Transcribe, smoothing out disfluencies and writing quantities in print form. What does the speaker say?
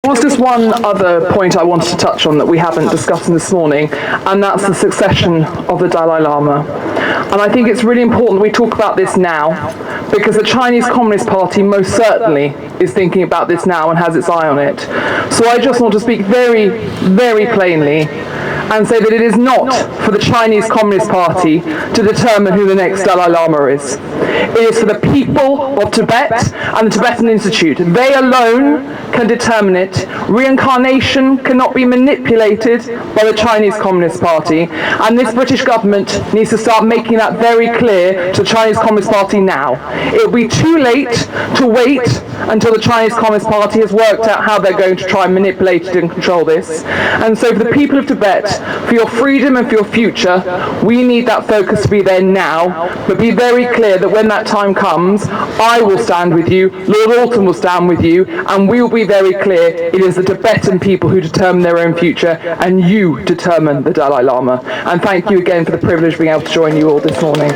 There's just one other point I wanted to touch on that we haven't discussed this morning, and that's the succession of the Dalai Lama. And I think it's really important we talk about this now, because the Chinese Communist Party most certainly is thinking about this now and has its eye on it. So I just want to speak very, very plainly and say that it is not for the Chinese Communist Party to determine who the next Dalai Lama is. It is for the people of Tibet and the Tibetan Institute. They alone can determine it. Reincarnation cannot be manipulated by the Chinese Communist Party, and this British government needs to start making that very clear to the Chinese Communist Party now. It will be too late to wait until the Chinese Communist Party has worked out how they're going to try and manipulate it and control this. And so for the people of Tibet, for your freedom and for your future, we need that focus to be there now, but be very clear that when that time comes, I will stand with you, Lord Alton will stand with you, and we will be very clear it is the Tibetan people who determine their own future, and you determine the Dalai Lama. And thank you again for the privilege of being able to join you all this morning.